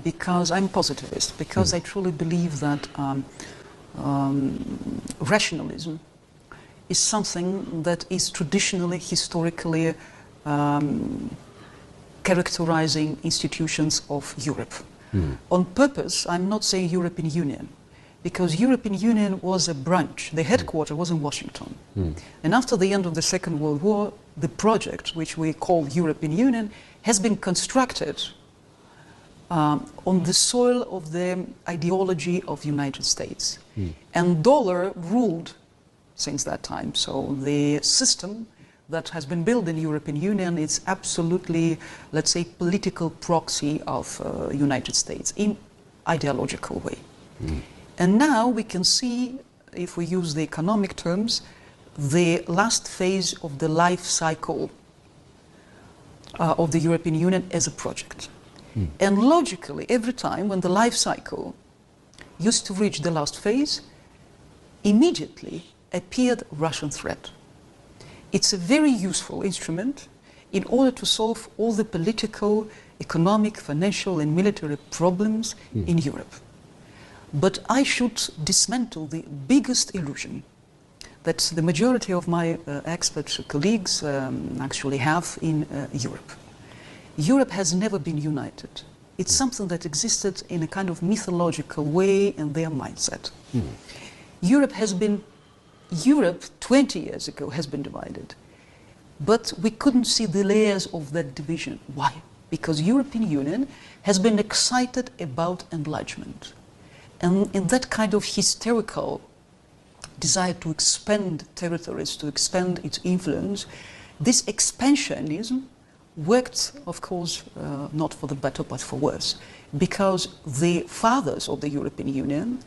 because I'm positivist, because I truly believe that rationalism is something that is traditionally, historically characterizing institutions of Europe. On purpose, I'm not saying European Union, because European Union was a branch. The headquarters was in Washington. And after the end of the Second World War, the project, which we call European Union, has been constructed on the soil of the ideology of United States. And dollar ruled since that time. So the system that has been built in the European Union is absolutely, let's say, political proxy of United States in ideological way. And now we can see, if we use the economic terms, the last phase of the life cycle of the European Union as a project. And logically, every time when the life cycle used to reach the last phase, immediately appeared Russian threat. It's a very useful instrument in order to solve all the political, economic, financial and military problems in Europe. But I should dismantle the biggest illusion that the majority of my expert colleagues actually have in Europe. Europe has never been united. It's something that existed in a kind of mythological way in their mindset. Europe 20 years ago has been divided, but we couldn't see the layers of that division. Why? Because European Union has been excited about enlargement. And in that kind of hysterical desire to expand territories, to expand its influence, this expansionism worked, of course, not for the better but for worse, because the fathers of the European Union,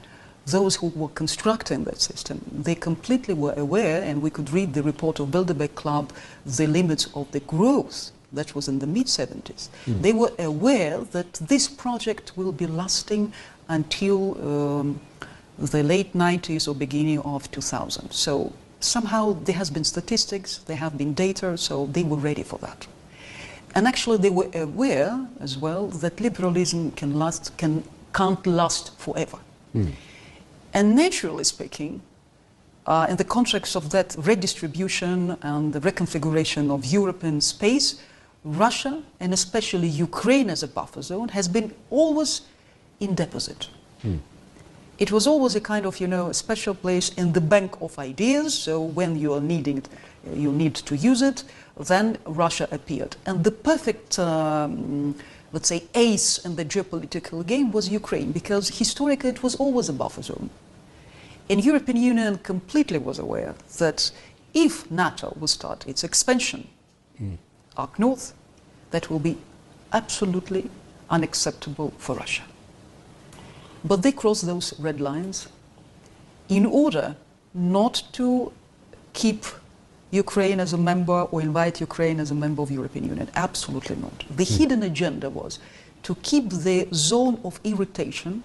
those who were constructing that system, they completely were aware, and we could read the report of Bilderberg Club, the limits of the growth that was in the mid-70s. They were aware that this project will be lasting until the late 90s or beginning of 2000. So somehow there has been statistics, there have been data, so they were ready for that. And actually they were aware as well that liberalism can't last forever. And naturally speaking, in the context of that redistribution and the reconfiguration of European space, Russia, and especially Ukraine as a buffer zone, has been always in deposit. It was always a kind of, a special place in the bank of ideas, so when you are needing, you need to use it, then Russia appeared. And the perfect, let's say, ace in the geopolitical game was Ukraine, because historically it was always a buffer zone. And the European Union completely was aware that if NATO will start its expansion up north, that will be absolutely unacceptable for Russia. But they crossed those red lines in order not to keep Ukraine as a member or invite Ukraine as a member of the European Union. Absolutely not. The hidden agenda was to keep the zone of irritation,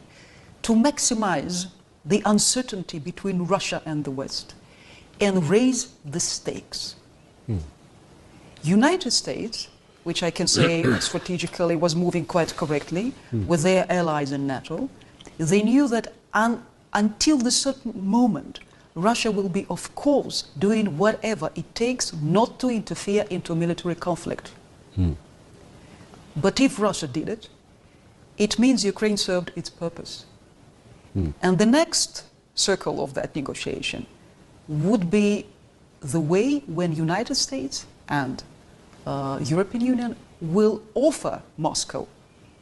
to maximize the uncertainty between Russia and the West, and raise the stakes. United States, which I can say strategically was moving quite correctly with their allies in NATO, they knew that until the certain moment, Russia will be, of course, doing whatever it takes not to interfere into a military conflict. But if Russia did it, it means Ukraine served its purpose. And the next circle of that negotiation would be the way when United States and European Union will offer Moscow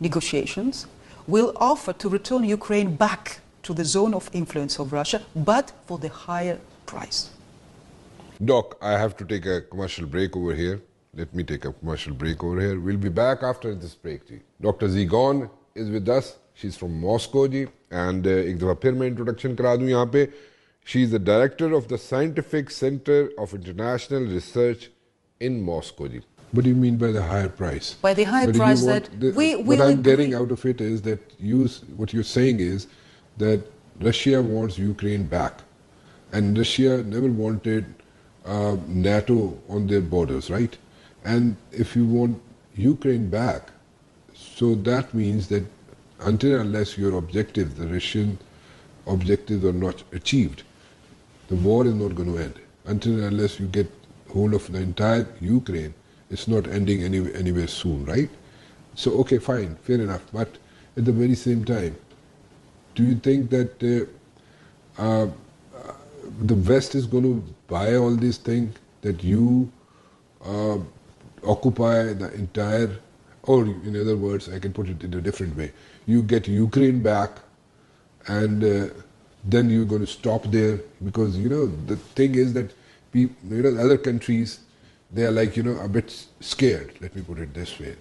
negotiations, will offer to return Ukraine back to the zone of influence of Russia, but for the higher price. Doc, I have to take a commercial break over here. Let me take a commercial break over here. We'll be back after this break. Ji. Dr. Zigon is with us. She's from Moscow. Ji. And ek dafa phir main introduction kara दूं यहाँ पे. She is the director of the Scientific Center of International Research in Moscow. Ji. What do you mean by the higher price? By the higher price that what I'm getting out of it is that what you're saying is that Russia wants Ukraine back, and Russia never wanted NATO on their borders, right? And if you want Ukraine back, so that means that until unless your objectives, the Russian objectives, are not achieved, the war is not going to end. Until unless you get hold of the entire Ukraine, it's not ending anywhere soon, right? So, okay, fine, fair enough. But at the very same time, do you think that the West is going to buy all these things, that you occupy the entire, or in other words, I can put it in a different way, you get Ukraine back and then you're going to stop there? Because, you know, the thing is that other countries, they are like, a bit scared, let me put it this way.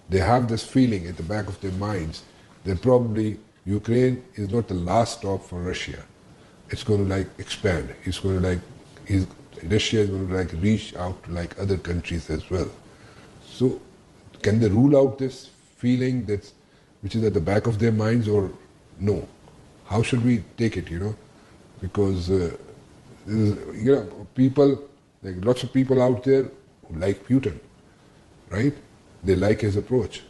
They have this feeling at the back of their minds that probably Ukraine is not the last stop for Russia. It's going to expand. It's going to Russia is going to reach out to other countries as well. So can they rule out this feeling which is at the back of their minds, or no? How should we take it, Because, people, lots of people out there who like Putin, right? They like his approach.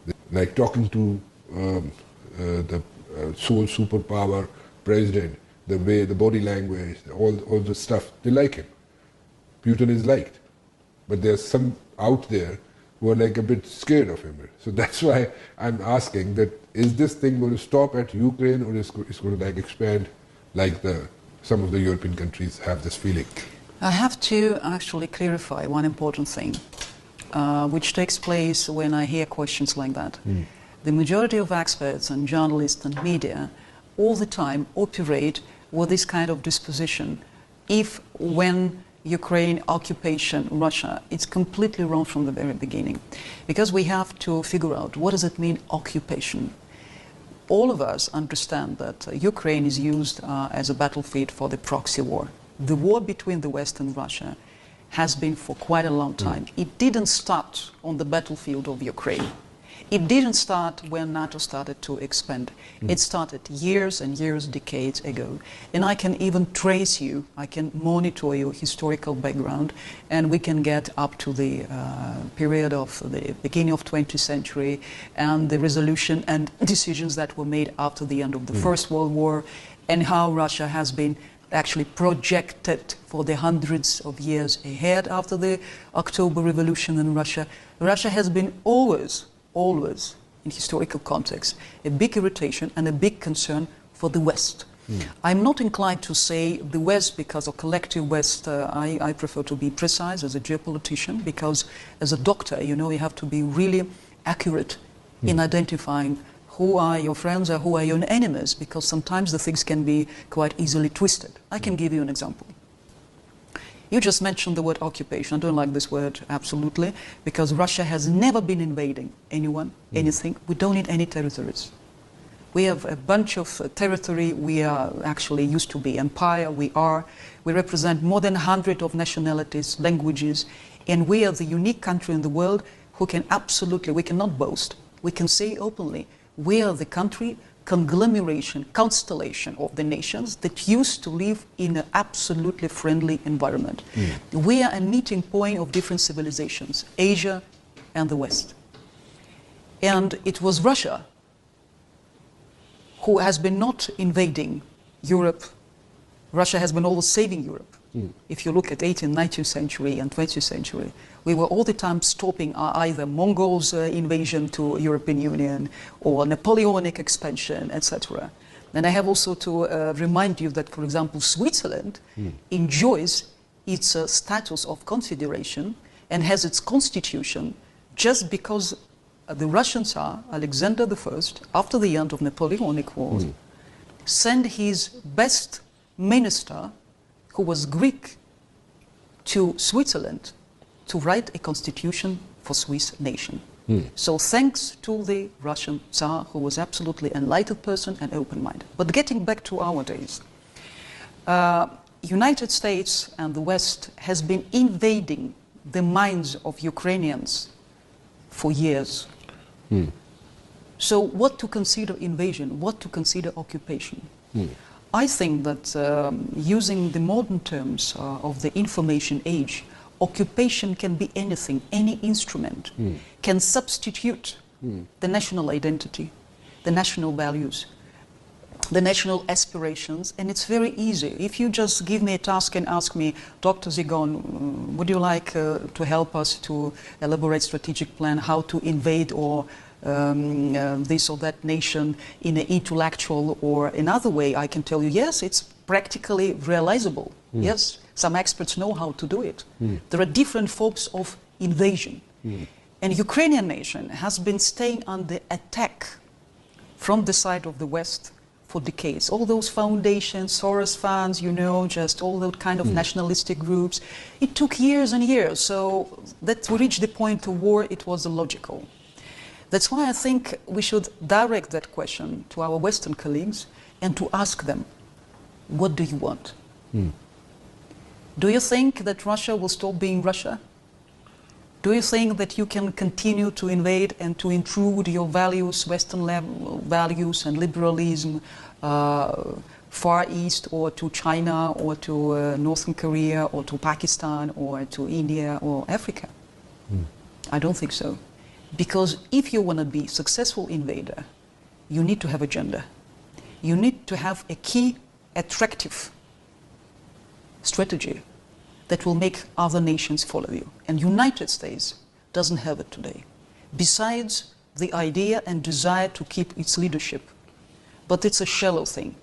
They like talking to the sole superpower president, the way, the body language, all the stuff. They like him. Putin is liked. But there's some out there who are a bit scared of him. So that's why I'm asking that, is this thing going to stop at Ukraine, or is it going to expand some of the European countries have this feeling? I have to actually clarify one important thing, which takes place when I hear questions like that. The majority of experts and journalists and media all the time operate with this kind of disposition. When Ukraine occupation, Russia, it's completely wrong from the very beginning. Because we have to figure out, what does it mean, occupation? All of us understand that Ukraine is used as a battlefield for the proxy war. The war between the West and Russia has been for quite a long time. It didn't start on the battlefield of Ukraine. It didn't start when NATO started to expand. It started years and years, decades ago. And I can even trace you, I can monitor your historical background, and we can get up to the period of the beginning of 20th century and the resolution and decisions that were made after the end of the First World War, and how Russia has been actually projected for the hundreds of years ahead after the October Revolution in Russia. Russia has been always, in historical context, a big irritation and a big concern for the West. I'm not inclined to say the West because of collective West. I prefer to be precise as a geopolitician, because as a doctor, you have to be really accurate in identifying who are your friends or who are your enemies, because sometimes the things can be quite easily twisted. I can give you an example. You just mentioned the word occupation. I don't like this word, absolutely, because Russia has never been invading anyone, anything. We don't need any territories. We have a bunch of territory. We are actually used to be empire. We represent more than 100 of nationalities, languages, and we are the unique country in the world who can absolutely, we cannot boast, we can say openly, we are the country, conglomeration, constellation of the nations that used to live in an absolutely friendly environment. We are a meeting point of different civilizations, Asia and the West. And it was Russia who has been not invading Europe. Russia has been always saving Europe. If you look at 18th, 19th century and 20th century, we were all the time stopping either Mongols' invasion to European Union or Napoleonic expansion, etc. And I have also to remind you that, for example, Switzerland enjoys its status of confederation and has its constitution just because the Russian Tsar, Alexander I, after the end of Napoleonic Wars, sent his best minister, who was Greek, to Switzerland to write a constitution for Swiss nation. So thanks to the Russian Tsar, who was absolutely enlightened person and open-minded. But getting back to our days, United States and the West has been invading the minds of Ukrainians for years. So what to consider invasion, what to consider occupation? I think that using the modern terms of the information age, occupation can be anything, any instrument can substitute the national identity, the national values, the national aspirations, and it's very easy. If you just give me a task and ask me, Dr. Zigon, would you like to help us to elaborate strategic plan, how to invade or this or that nation in an intellectual or another way, I can tell you, yes, it's practically realizable. Yes, some experts know how to do it. There are different forms of invasion. And Ukrainian nation has been staying under attack from the side of the West for decades. All those foundations, Soros funds, you know, just all those kind of nationalistic groups. It took years and years. So that we reached the point of war, it was illogical. That's why I think we should direct that question to our Western colleagues and to ask them, what do you want? Do you think that Russia will stop being Russia? Do you think that you can continue to invade and to intrude your values, Western values and liberalism, Far East or to China or to Northern Korea or to Pakistan or to India or Africa? I don't think so. Because if you want to be a successful invader, you need to have agenda. You need to have a key, attractive strategy that will make other nations follow you. And United States doesn't have it today. Besides the idea and desire to keep its leadership. But it's a shallow thing.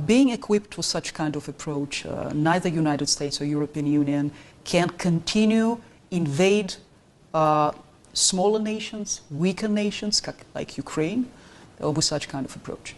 Being equipped with such kind of approach, neither United States or European Union can continue invade smaller nations, weaker nations like Ukraine, with such kind of approach.